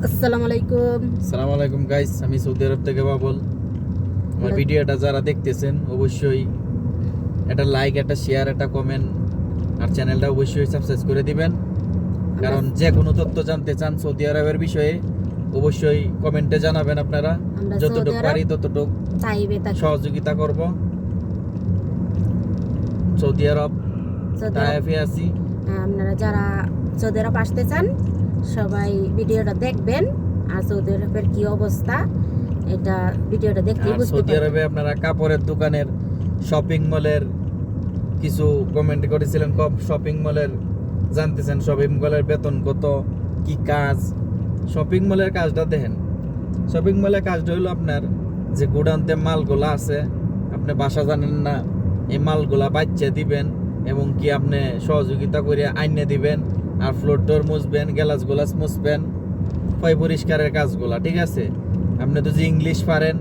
আসসালামু আলাইকুম। আসসালামু আলাইকুম গাইস, আমি সৌদি আরব থেকে বাবুল। আমার ভিডিওটা যারা দেখতেছেন অবশ্যই একটা লাইক, একটা শেয়ার, একটা কমেন্ট আর চ্যানেলটা অবশ্যই সাবস্ক্রাইব করে দিবেন। কারণ যে কোনো তথ্য জানতে চান সৌদি আরবের বিষয়ে অবশ্যই কমেন্টে জানাবেন। আপনারা আমরা যতটুকু সৌদি পারি আরব ততটুকু চাইবে তাকে সহযোগিতা করব। সৌদি আরব তাইফে আছি। আপনারা যারা সৌদি আরব আসতে চান সবাই ভিডিওটা দেখবেন। আর সৌদি আরবের কি অবস্থা এটা ভিডিওটা দেখলেই আর বুঝতে সৌদি পারবেন। আরবে আপনারা কাপড়ের দোকানের, শপিং মলের কিছু কমেন্ট করেছিলেন। শপিং মলের জানতেছেন শপিং মলের বেতন কত, কি কাজ। শপিং মলের কাজটা দেখেন। শপিং মলের কাজটা হলো আপনার যে গোডাউনতে মালগুলা আছে, আপনি বাসা জানেন না, এই মালগুলা বাচ্চা দিবেন এবং কি আপনি সহযোগিতা করে আইনে দিবেন। আর ফ্লোর ডোর মুছবেন, গ্লাস গোলাস মুছবেন, পরিষ্কারের কাজগুলা। ঠিক আছে, আপনি যদি ইংলিশ পারেন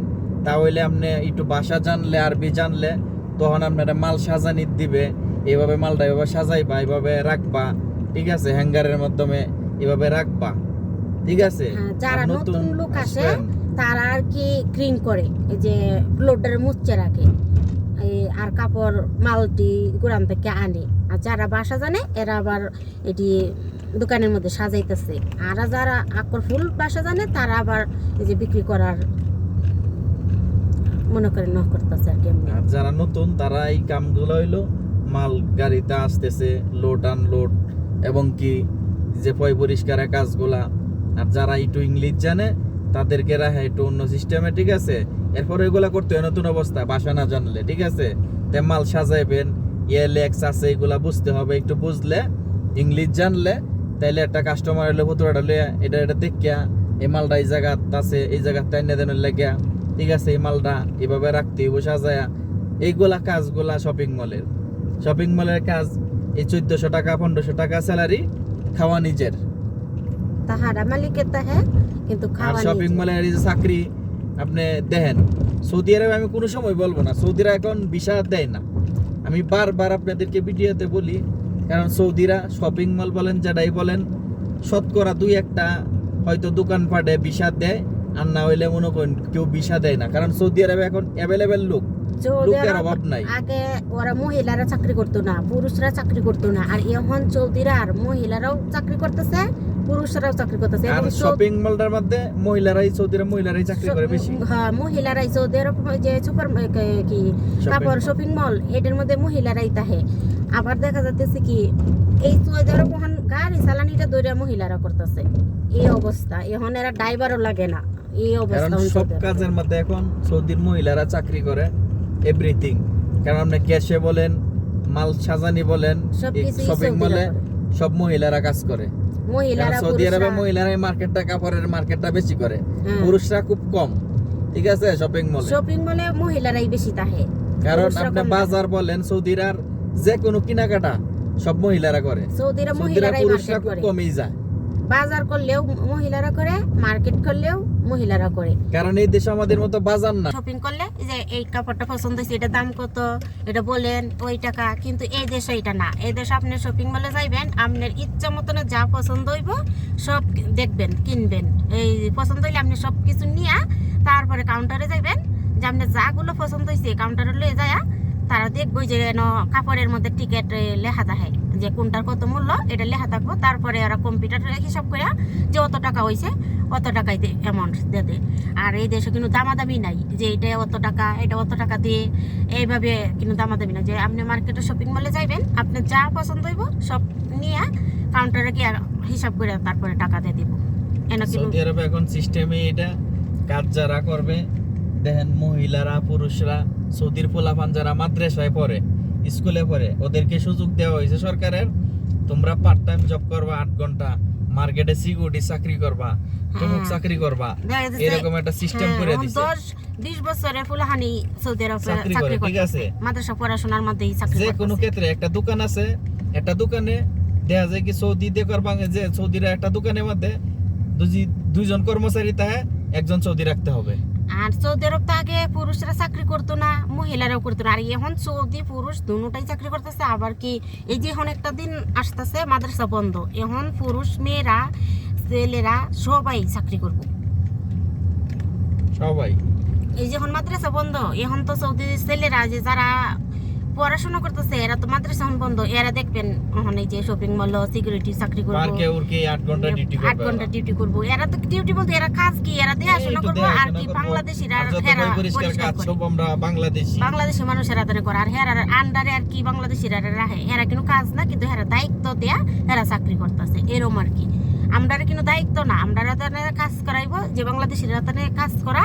তাহলে আপনি একটু ভাষা জানলে, আরবি জানলে, তখন আপনারা মাল সাজানি দিবে। এইভাবে মালটা এভাবে সাজাইবা, এইভাবে রাখবা। ঠিক আছে, হ্যাঙ্গারের মাধ্যমে এভাবে রাখবা। ঠিক আছে, যারা নতুন লোক আসে তারা আর কি ক্লিন করে, এই যে লোডার মুচ্ছে রাখে আর কাপড় মালটি গোড়ান থেকে আনে। আর যারা বাসা জানে এরা আবার এটি দোকানের মধ্যে সাজাইতেছে। আর যারা আকর ফুল বাসা জানে তারা আবার এই যে বিক্রি করার মনে করে ন করতেছে আর কি। আর যারা নতুন তারা এই কামগুলো হইলো মাল গাড়িতে আসতেছে, লোড আনলোড এবং কি যে পরিষ্কারের কাজগুলা। আর যারা একটু ইংলিশ জানে তাদেরকে রাখে একটু অন্য সিস্টেমে। ঠিক আছে, এরপরে এগুলা করতে হয় নতুন অবস্থা, ভাষা না জানলে। ঠিক আছে, তে মাল সাজাইবেন, লেক্স আছে, এগুলা বুঝতে হবে। একটু বুঝলে, ইংলিশ জানলে, তাইলে একটা কাস্টমার হলে ভুতুরাটা লইয়া এটা দেখিয়া এই মালটা এই জায়গাত আছে, এই জায়গাতে এনে দেনের লেগিয়া। ঠিক আছে, এই মালটা এভাবে রাখতে হইব সাজায়া। এইগুলা কাজগুলা শপিং মলের কাজ। এই 1400 টাকা 1500 টাকা স্যালারি, খাওয়া নিজের। তাহারা মালিকের তাহে কিন্তু আর খাওয়া শপিং মলের এই যে চাকরি আপনি দেখেন, সৌদি আরবে আমি কোনো সময় বলবো না সৌদিরা এখন ভিসা দেয় না। আমি বারবার আপনাদেরকে ভিডিওতে বলি, কারণ সৌদিরা শপিং মল বলেন, যেটাই বলেন, শতকরা 2-1টা হয়তো দোকানপাটে ভিসা দেয়, আর না হইলে মনে করেন কেউ ভিসা দেয় না। কারণ সৌদি আরবে এখন অ্যাভেলেবেল লোকের অভাব নাই। আগে ওরা মহিলারা চাকরি করতো না, পুরুষরা চাকরি করতো না। আর এখন চৌধুরীরা আর মহিলারাও চাকরি করতেছে, পুরুষরাও চাকরি করতেছে। আর শপিং মলটার মধ্যে মহিলারাই চাকরি করে বেশি। হ্যাঁ, মহিলারাই সৌদি আরব যে সুপার কি কাপড় শপিং মল এটার মধ্যে মহিলারাই তাহে। আবার দেখা যাচ্ছে কি এই সৌদি আরব গাড়ি চালানিটা দৌড়া মহিলারা করতেছে। এই অবস্থা এখন এরা ড্রাইভারও লাগে না। এই অবস্থা সব কাজের মধ্যে এখন সৌদির মহিলারা চাকরি করে, এভরিথিং। কারণ আপনি ক্যাশে বলেন, মাল সাজানি বলেন, শপিং মলে সব মহিলারা কাজ করে। মহিলারা সৌদি আরবে মহিলারাই কাপড়ের মার্কেটটা বেশি করে, পুরুষরা খুব কম। ঠিক আছে, শপিং মলে মহিলারাই বেশি তাহে। কারণ আপনি বাজার বলেন, সৌদিরার যে কোনো কেনাকাটা সব মহিলারা করে। সৌদিরা মহিলারাই পুরুষরা খুব করে। কমই যায়। বাজার করলেও মহিলারা করে, মার্কেট করলেও মহিলারা করে। কারণ এই দেশে আমাদের মতো বাজার না। শপিং করলে যে এই কাপড়টা পছন্দ হয়েছে, এটা দাম কত, এটা বলেন ওই টাকা। কিন্তু এই দেশে এটা না। এই দেশে আপনি শপিং মলে যাইবেন, আপনার ইচ্ছা মতন যা পছন্দ হইব সব দেখবেন, কিনবেন। এই পছন্দ হইলে আপনি সব কিছু নিয়ে তারপরে কাউন্টারে যাইবেন, যে আপনার যাগুলো পছন্দ হয়েছে কাউন্টারে লয়ে যায় তারা দেখবো যে কাপড়ের মধ্যে টিকিট লেখা থাকে, যে কোনটার কত মূল্য এটা লেখা থাকবো। তারপরে ওরা কম্পিউটারে হিসাব করে যে অত টাকা হয়েছে অত টাকাই অ্যামাউন্ট দেবে। আর এই দেশে কিন্তু দামাদামি নাই, যে এটা অত টাকা এটা অত টাকা দিয়ে এইভাবে কিন্তু দামাদামি নাই। যে আপনি মার্কেটে শপিং মলে যাইবেন, আপনার যা পছন্দ হইব সব নিয়ে কাউন্টারে গিয়ে হিসাব করে তারপরে টাকা দিয়ে দিব। সৌদি আরবে এখন সিস্টেমে এটা কাজ যারা করবে, দেখেন মহিলারা পুরুষরা, সৌদির পোলাপান যারা মাদ্রাসায় পড়ে, স্কুলে পড়ে, ওদেরকে সুযোগ দেওয়া হয়েছে সরকারের। তোমরা পার্ট টাইম জব করবা 8 ঘন্টা, মার্কেটে সিকিউরিটি চাকরি করবা, তমুক চাকরি করবা, এরকম একটা সিস্টেম করে দিয়েছে। 10-20 বছরের ফুলাহানি সৌদি আরবে চাকরি করে। ঠিক আছে, মাদ্রাসা পড়াশোনার মধ্যেই চাকরি যে কোনো ক্ষেত্রে একটা দোকান আছে, একটা দোকানে দেখা যায় কি সৌদি দেখবার যে সৌদিরা একটা দোকানের মধ্যে দুইজন কর্মচারী তাহে একজন সৌদি রাখতে হবে। আর সৌদি আরব তো আগে পুরুষরা চাকরি করতো না, মহিলারাও করতো না। আর এখন সৌদি পুরুষ দুটোটাই চাকরি করতেছে। আবার কি এই যে এখন একটা দিন আসতেছে মাদ্রাসা বন্ধ, এখন পুরুষ মেয়েরা ছেলেরা সবাই চাকরি করবো। সবাই এই যখন মাদ্রাসা বন্ধ, এখন তো সৌদির ছেলেরা যে যারা পড়াশোনা করতেছে এরা তো মাদ্রাসা এখন বন্ধ, এরা দেখবেন এখন এই যে শপিং মল সিকিউরিটি চাকরি করবো, পার্কে উড়কে 8 ঘন্টা ডিউটি 8 করবে। ঘন্টা ডিউটি করবো। এরা তো ডিউটি বলতে এরা কাজ কি, এরা দেখাশোনা করবো আর কি বাংলাদেশিরা এরা পরিষ্কার করে। সব আমরা বাংলাদেশী। বাংলাদেশি মানুষেরা তারা করে আর হেরার আন্ডারে আর কি বাংলাদেশিরা রাখে, এরা কিন্তু কাজ না কিন্তু হেরা দায়িত্ব দেয়া হেরা চাকরি করতেছে এরকম আর কি। আমরা কিন্তু দায়িত্ব না, আমরা কাজ করাইবো যে বাংলাদেশিরা কাজ করা